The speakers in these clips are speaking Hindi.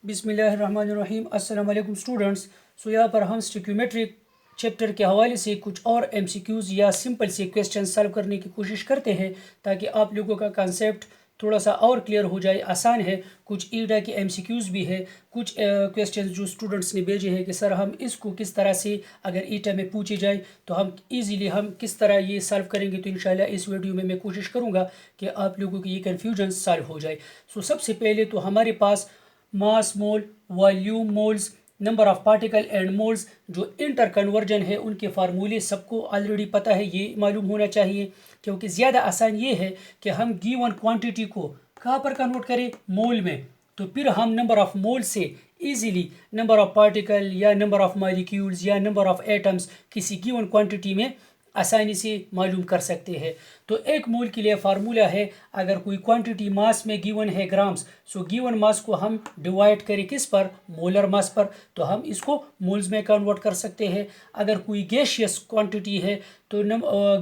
बिस्मिल्लाहिर्रहमानिर्रहीम। अस्सलाम वालेकुम स्टूडेंट्स। यहाँ पर हम स्टिक्योमेट्रिक चैप्टर के हवाले से कुछ और एमसीक्यूज़ या सिंपल से क्वेश्चन सॉल्व करने की कोशिश करते हैं ताकि आप लोगों का कंसेप्ट थोड़ा सा और क्लियर हो जाए। आसान है। कुछ ईटा के एमसीक्यूज़ भी है, कुछ क्वेश्चन जो स्टूडेंट्स ने भेजे हैं कि सर हम इसको किस तरह से अगर ईटा में पूछे जाए तो हम इजीली हम किस तरह ये सॉल्व करेंगे। तो इंशाल्लाह इस वीडियो में मैं कोशिश करूँगा कि आप लोगों की ये कन्फ्यूजन सॉल्व हो जाए। सबसे पहले तो हमारे पास mass mole, volume moles, number of particle and moles जो इंटर कन्वर्जन है उनके फार्मूले सबको ऑलरेडी पता है, ये मालूम होना चाहिए। क्योंकि ज़्यादा आसान ये है कि हम गिवन क्वांटिटी को कहाँ पर कन्वर्ट करें, मोल में। तो फिर हम नंबर ऑफ मोल से इजीली नंबर ऑफ पार्टिकल या नंबर ऑफ मॉलिक्यूल्स या नंबर ऑफ एटम्स किसी गिवन क्वांटिटी में आसानी से मालूम कर सकते हैं। तो एक मोल के लिए फार्मूला है, अगर कोई क्वांटिटी मास में गिवन है ग्राम्स, गिवन मास को हम डिवाइड करें किस पर, मोलर मास पर, तो हम इसको मोल्स में कन्वर्ट कर सकते हैं। अगर कोई गैसियस क्वांटिटी है तो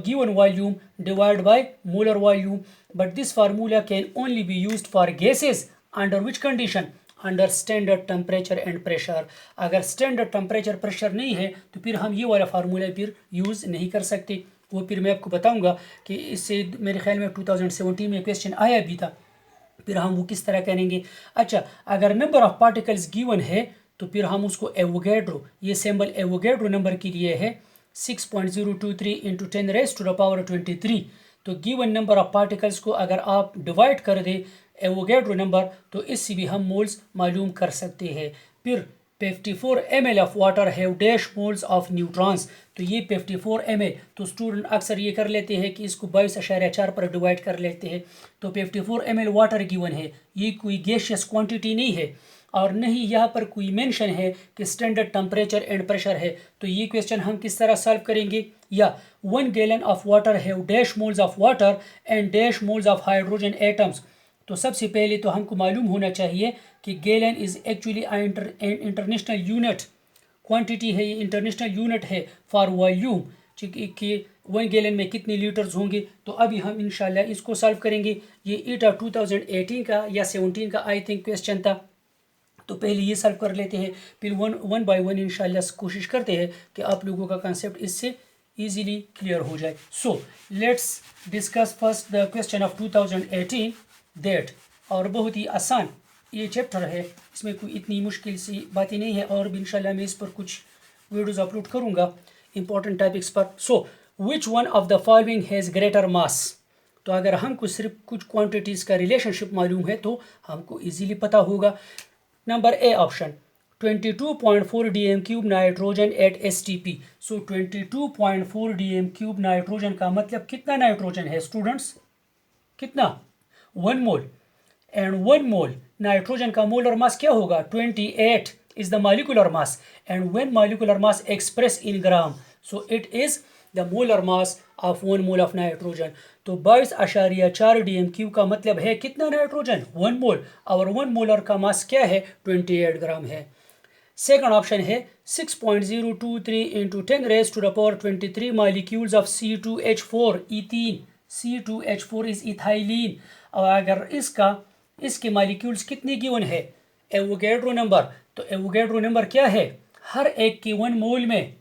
given volume divide by molar volume. But this formula can only be used for gases under which condition, under standard temperature and pressure. अगर स्टैंडर्ड टेम्परेचर प्रेशर नहीं है तो फिर हम ये वाला फार्मूला फिर यूज़ नहीं कर सकते। वो फिर मैं आपको बताऊंगा कि इससे मेरे ख्याल में 2017 में क्वेश्चन आया भी था, फिर हम वो किस तरह करेंगे। अच्छा, अगर नंबर ऑफ पार्टिकल्स गिवन है तो फिर हम उसको एवोगैड्रो, ये सिंबल एवोगैड्रो नंबर के लिए है 6.023 इंटू 10⁻23। तो गिवन नंबर ऑफ पार्टिकल्स को अगर आप डिवाइड कर दे एवोगैड्रो नंबर तो इससे भी हम मोल्स मालूम कर सकते हैं। फिर 54 ml of water have dash moles of neutrons. तो ये 54 ml, तो स्टूडेंट अक्सर ये कर लेते हैं कि इसको 22.4 पर डिवाइड कर लेते हैं। तो 54 ml वाटर गिवन है, ये कोई गैसियस क्वांटिटी नहीं है और नहीं यहाँ पर कोई मेंशन है कि स्टैंडर्ड टेम्परेचर एंड प्रेशर है। तो ये क्वेश्चन हम किस तरह सॉल्व करेंगे। या 1 gallon of water have dash moles of water and dash moles of hydrogen atoms. तो सबसे पहले तो हमको मालूम होना चाहिए कि gallon is actually international unit quantity है, ये इंटरनेशनल यूनिट है फॉर वॉल्यूम कि 1 गैलन में कितने लीटर्स होंगे। तो अभी हम इंशाल्लाह इसको सॉल्व करेंगे। ये ईटा 2018 का या 17 का आई थिंक क्वेश्चन था। तो पहले ये सॉल्व कर लेते हैं, फिर वन बाय वन इंशाल्लाह कोशिश करते हैं कि आप लोगों का कंसेप्ट इससे इजीली क्लियर हो जाए। Let's discuss first the question of 2018 that. और बहुत ही आसान ये चैप्टर है, इसमें कोई इतनी मुश्किल सी बातें नहीं है और भी इंशाल्लाह मैं इस पर कुछ वीडियोस अपलोड करूँगा इंपॉर्टेंट टॉपिक्स पर। Which one of the following has greater mass. तो अगर हमको सिर्फ कुछ क्वांटिटीज़ का रिलेशनशिप मालूम है तो हमको इजीली पता होगा। Number A option 22.4 dm³ nitrogen eight STP। 22.4 dm³ nitrogen का मतलब कितना नाइट्रोजन है स्टूडेंट्स, कितना, 1 मोल। एंड 1 मोल नाइट्रोजन का मोलर मास क्या होगा, 28 is the molecular mass. And when molecular mass express in gram, so it is the molar mass of 1 mole of nitrogen. तो 22.4 dm³ का मतलब है कितना नाइट्रोजन, 1 मोल, और 1 मोलर का मास क्या है, 28 ग्राम है। सेकंड ऑप्शन है 6.023 into 10⁻23 molecules of C2H4 ethene. C2H4 is ethylene. और अगर इसके मॉलिक्यूल्स कितने गिवन है, एवोगैड्रो नंबर। तो एवोगैड्रो नंबर क्या है, हर एक के 1 मोल में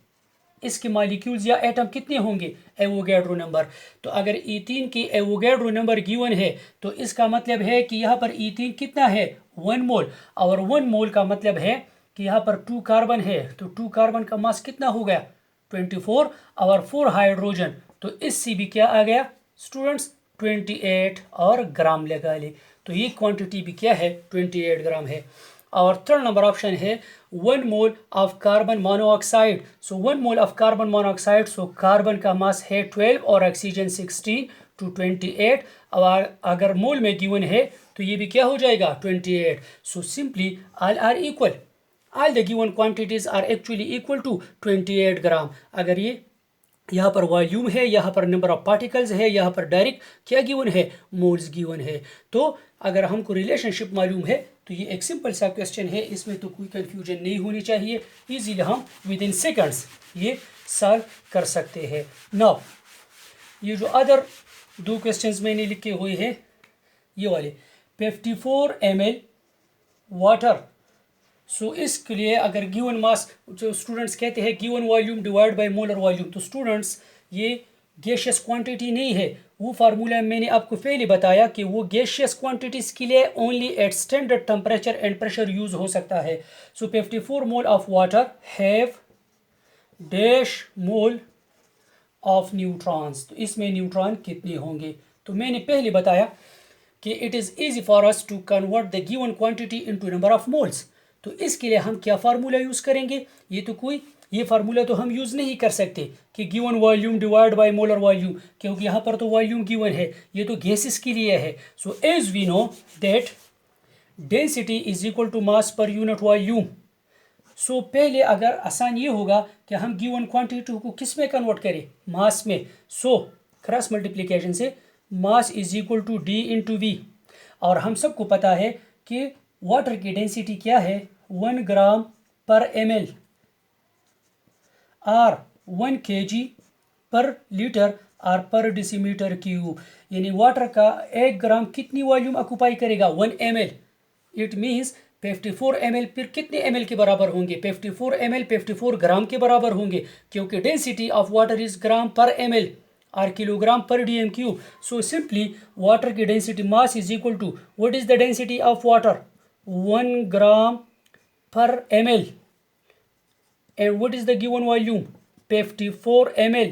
इसके मॉलिक्यूल्स या एटम कितने होंगे, एवोगैड्रो नंबर। तो अगर इथीन की एवोगैड्रो नंबर गिवन है तो इसका मतलब है कि यहाँ पर इथीन कितना है, 1 मोल, और 1 मोल का मतलब है कि यहाँ पर 2 कार्बन है, तो 2 कार्बन का मास कितना हो गया, 24, और 4 हाइड्रोजन, तो इससे भी क्या आ गया स्टूडेंट्स, 28 और ग्राम लगा ले। तो ये क्वांटिटी भी क्या है, 28 ग्राम है। और थर्ड नंबर ऑप्शन है 1 mole of carbon monoxide. 1 mole of carbon monoxide, carbon का मास है 12 और ऑक्सीजन 16 to 28। और अगर मोल में गिवन है तो ये भी क्या हो जाएगा, 28। Simply all are equal, all the given quantities are actually equal to 28 gram. अगर ये यहाँ पर वॉल्यूम है, यहाँ पर नंबर ऑफ पार्टिकल्स है, यहाँ पर डायरेक्ट क्या गिवन है, मोल्स गिवन है। तो अगर हमको रिलेशनशिप मालूम है तो ये एक सिंपल सा क्वेश्चन है, इसमें तो कोई कंफ्यूजन नहीं होनी चाहिए। इजीली हम विद इन सेकंड्स ये सॉल्व कर सकते हैं। नाउ ये जो अदर 2 क्वेश्चंस मैंने लिखे हुए हैं, ये वाले 54 ml वाटर सो इसके लिए अगर गिवन मास, जो स्टूडेंट्स कहते हैं given volume divide by molar volume, तो स्टूडेंट्स ये गैशियस क्वांटिटी नहीं है। वो फार्मूला मैंने आपको पहले बताया कि वो गैशियस क्वांटिटीज़ के लिए only at standard temperature and pressure use हो सकता है। So 54 mole of water have dash mole of neutrons, तो इसमें न्यूट्रॉन कितने होंगे। तो मैंने पहले बताया कि it is easy for us to convert the given quantity into number of moles. तो इसके लिए हम क्या फार्मूला यूज़ करेंगे, ये फार्मूला तो हम यूज़ नहीं कर सकते कि given volume divide by molar volume, क्योंकि यहाँ पर तो वॉल्यूम गिवन है, ये तो गैसेस के लिए है। So as we know that density is equal to mass per unit volume. सो पहले अगर आसान ये होगा कि हम गिवन क्वांटिटी को किस में कन्वर्ट करें, मास में। सो क्रॉस मल्टीप्लिकेशन से mass is equal to D into V, और हम सबको पता है कि वाटर की डेंसिटी क्या है, 1 ग्राम पर ml, और 1 kg पर लीटर और पर डेसीमीटर क्यूब, यानी वाटर का 1 ग्राम कितनी वॉल्यूम ऑक्यूपाई करेगा, 1 ml। इट मीन्स 54 ml फिर कितने ml के बराबर होंगे, 54 ml 54 ग्राम के बराबर होंगे, क्योंकि density of water is gram per ml और kilogram per DM cube. So simply water की density mass is equal to what is the density of water, 1 gram per ml, and what is the given volume, 54 ml।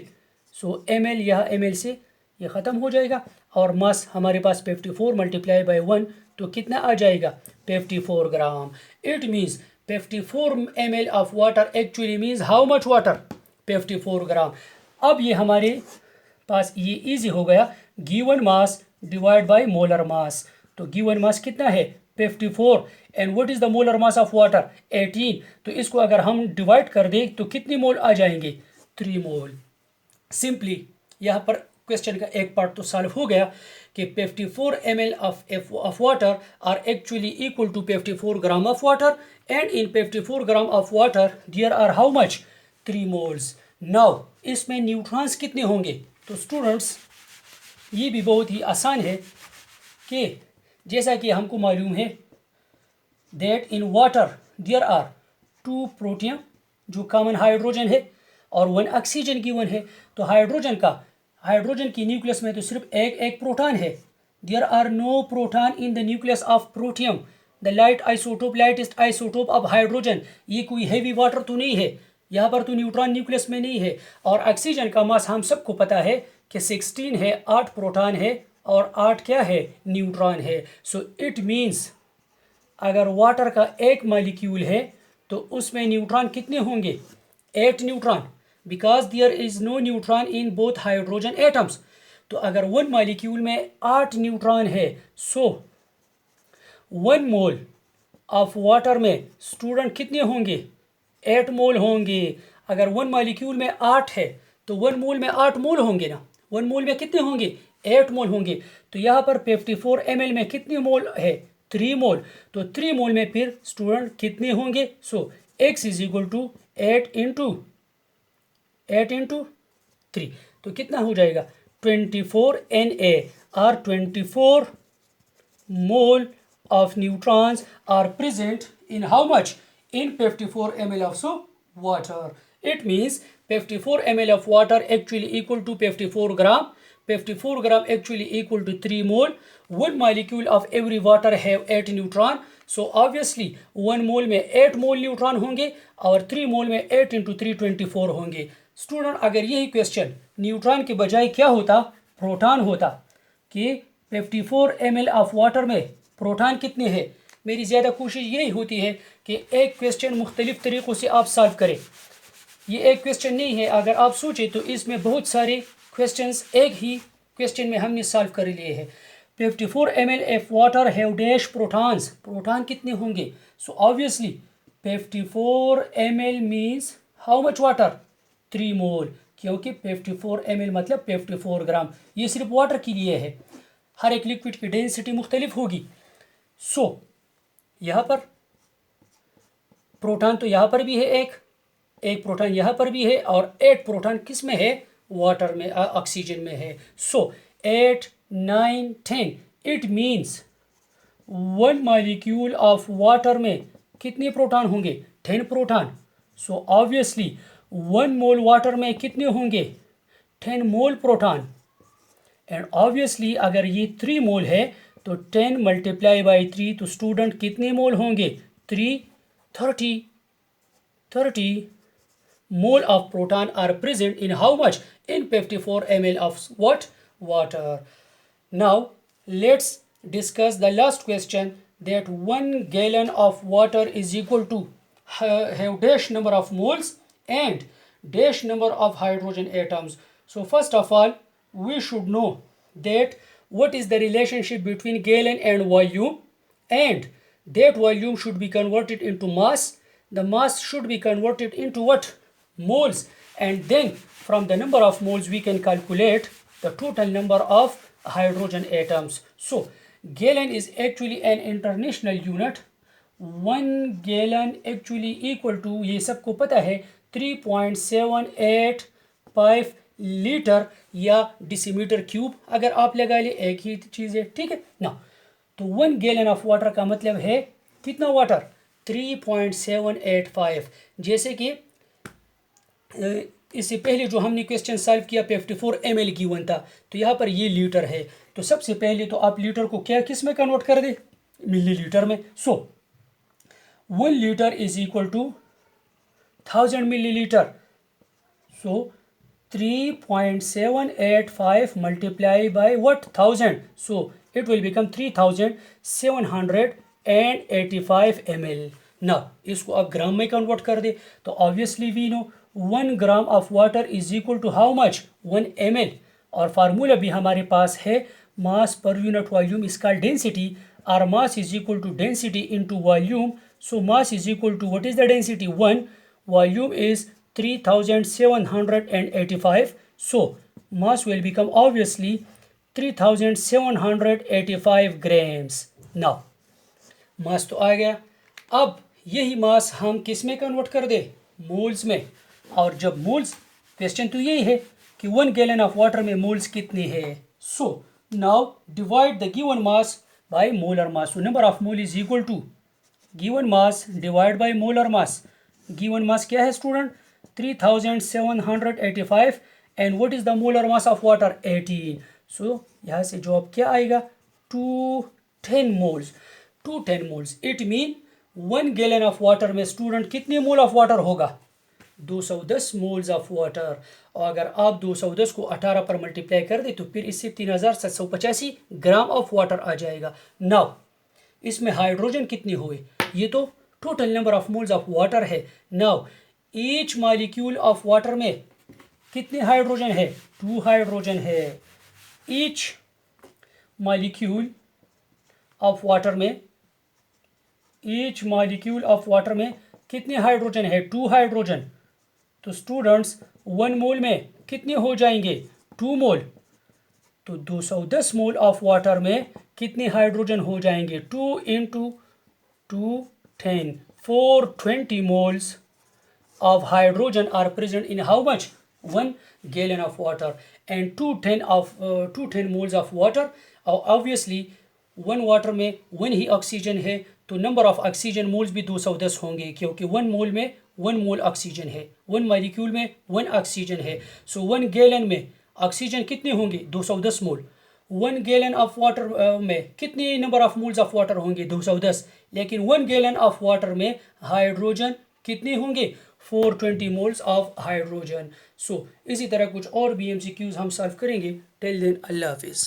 So ml यह ml से ये ख़त्म हो जाएगा, और मास हमारे पास 54 मल्टीप्लाई बाय 1, तो कितना आ जाएगा, 54 gram. It means 54 ml of water actually means how much water, 54 gram. अब ये हमारे पास ये इजी हो गया, given mass divide by molar mass. तो गिवन मास कितना है, 54, and what is the molar mass of water, 18। तो इसको अगर हम डिवाइड कर दें तो कितने मोल आ जाएंगे, 3 मोल। सिंपली यहाँ पर क्वेश्चन का एक पार्ट तो सॉल्व हो गया कि 54 ml of water are actually equal to 54 gram of water, and in 54 gram of water there are how much, 3 moles. Now इसमें न्यूट्रॉन्स कितने होंगे। तो स्टूडेंट्स ये भी बहुत ही आसान है कि जैसा कि हमको मालूम है that in water there are 2 proton जो कॉमन हाइड्रोजन है और 1 ऑक्सीजन गिवन है। तो हाइड्रोजन की न्यूक्लियस में तो सिर्फ एक प्रोटॉन है। There are no proton in the nucleus of protium, the lightest isotope of hydrogen. ये कोई हैवी वाटर तो नहीं है, यहाँ पर तो न्यूट्रॉन न्यूक्लियस में नहीं है। और ऑक्सीजन का मास हम सबको पता है कि 16 है, 8 प्रोटॉन है और 8 क्या है, न्यूट्रॉन है। सो इट मीन्स अगर वाटर का एक मॉलिक्यूल है तो उसमें न्यूट्रॉन कितने होंगे, 8 neutron, because there is no neutron in both hydrogen atoms. तो अगर 1 मॉलिक्यूल में 8 न्यूट्रॉन है, सो 1 मोल ऑफ वाटर में स्टूडेंट कितने होंगे, 8 मोल होंगे। अगर 1 मॉलिक्यूल में 8 है तो 1 मोल में 8 मोल होंगे ना, 1 मोल में कितने होंगे, 8 मोल होंगे। तो यहाँ पर 54 ml में कितने मोल है, 3 मोल। तो 3 मोल में फिर स्टूडेंट कितने होंगे, so x is equal to 8 into 3, तो कितना हो जाएगा, 24 Na, और 24 mole of neutrons are present in how much, in 54 ml of water. It means 54 ml of water actually equal to 54 gram. 54 gram actually equal to 3 mole. 1 molecule of every water have 8 neutron. So obviously 1 mole में 8 mole neutron होंगे और 3 mole में 8 into 3 24 होंगे। स्टूडेंट अगर यही क्वेश्चन न्यूट्रॉन के बजाय क्या होता, प्रोटॉन होता, कि 54 ml ऑफ वाटर में प्रोटॉन कितने हैं। मेरी ज़्यादा कोशिश यही होती है कि एक क्वेश्चन मुख्तलिफ़ तरीक़ों से आप सॉल्व करें। ये एक क्वेश्चन नहीं है, अगर आप सोचें तो इसमें बहुत सारे क्वेश्चंस एक ही क्वेश्चन में हमने सॉल्व कर लिए हैं। 54 ml of water have dash protons, proton कितने होंगे। So obviously 54 ml means how much water, 3 मोल, क्योंकि 54 ml मतलब 54 ग्राम। ये सिर्फ वाटर के लिए है, हर एक लिक्विड की डेंसिटी मुख्तलिफ होगी। सो यहाँ पर प्रोटॉन तो यहाँ पर भी है, एक प्रोटॉन यहाँ पर भी है, और 8 प्रोटॉन किस में है, वाटर में, ऑक्सीजन में है। सो 8 9 10, it means 1 molecule of water में कितने प्रोटॉन होंगे? 10 प्रोटॉन। सो ऑब्वियसली 1 मोल वाटर में कितने होंगे? 10 मोल प्रोटॉन। एंड ऑब्वियसली अगर ये 3 मोल है तो 10 मल्टीप्लाई बाई 3, तो स्टूडेंट कितने मोल होंगे? 3, 30 mole of proton are present in how much? In 54 ml of what? Water. Now let's discuss the last question, that 1 gallon of water is equal to have dash number of moles and dash number of hydrogen atoms. So first of all we should know that what is the relationship between gallon and volume, and that volume should be converted into mass. The mass should be converted into what? Moles, and then from the number of moles we can calculate the total number of hydrogen atoms. So gallon is actually an international unit. 1 gallon actually equal to, ये सबको पता है, 3.785 लीटर या डिसीमीटर क्यूब, अगर आप लगा ले एक ही चीज़ है, ठीक है ना। तो 1 गैलन ऑफ वाटर का मतलब है कितना वाटर? 3.785। जैसे कि इससे पहले जो हमने क्वेश्चन सॉल्व किया 54 ml गिवन था, तो यहाँ पर ये लीटर है, तो सबसे पहले तो आप लीटर को क्या किस में कन्वर्ट कर दे? मिलीलीटर में। So 1 litre is equal to 1000 millilitre. So 3.785 multiply by what? 1000. So it will become 3785 ml. Now इसको आप ग्राम में कन्वर्ट कर दे, तो obviously we know 1 gram of water is equal to how much? 1 ml. और फार्मूला भी हमारे पास है, mass per unit volume is called density. Our mass is equal to density into volume. So mass is equal to, what is the density? 1. Volume is 3785. So mass will become obviously 3785 grams. Now mass तो आ गया, अब यही मास हम किस में कन्वर्ट कर दे? मोल्स में। और जब मोल्स, क्वेश्चन तो यही है कि 1 गैलन ऑफ वाटर में मोल्स कितने हैं। So now divide the given mass by molar mass. So number of mole is equal to given mass divide by molar mass. Given mass क्या है student? 3785, and what is the molar mass of water? 18। सो यहाँ से जवाब क्या आएगा? 210 moles. 210 moles, it mean 1 gallon of water में स्टूडेंट कितने मोल ऑफ वाटर होगा? 210 मोल्स ऑफ वाटर। और अगर आप 210 को 18 पर मल्टीप्लाई कर दे तो फिर इससे 3785 ग्राम ऑफ वाटर आ जाएगा। नाउ इसमें हाइड्रोजन कितने हुए? ये तो total number of moles of water है। Now each molecule of water में कितने हाइड्रोजन है? 2 हाइड्रोजन है। ईच मॉलिक्यूल ऑफ वाटर में, ईच मॉलिक्यूल ऑफ वाटर में कितने हाइड्रोजन है? 2 हाइड्रोजन। तो स्टूडेंट्स 1 मोल में कितने हो जाएंगे? 2 मोल। तो 210 मोल ऑफ वाटर में कितने हाइड्रोजन हो जाएंगे? 2 into 210, 420 moles of hydrogen are present in how much? 1 gallon of water, and 210 moles of water. Obviously 1 water में 1 ही ऑक्सीजन है, तो नंबर ऑफ ऑक्सीजन मोल्स भी 210 होंगे, क्योंकि 1 मोल में 1 मोल ऑक्सीजन है, 1 मॉलिक्यूल में 1 ऑक्सीजन है। सो 1 गैलन में ऑक्सीजन कितने होंगे? 210 मोल। 1 गैलन ऑफ वाटर में कितने number of moles of water होंगे? 210। लेकिन 1 गैलन ऑफ वाटर में हाइड्रोजन कितने होंगे? 420 मोल्स ऑफ हाइड्रोजन। सो इसी तरह कुछ और भी MCQs हम सॉल्व करेंगे। टिल देन अल्लाह हाफिज़।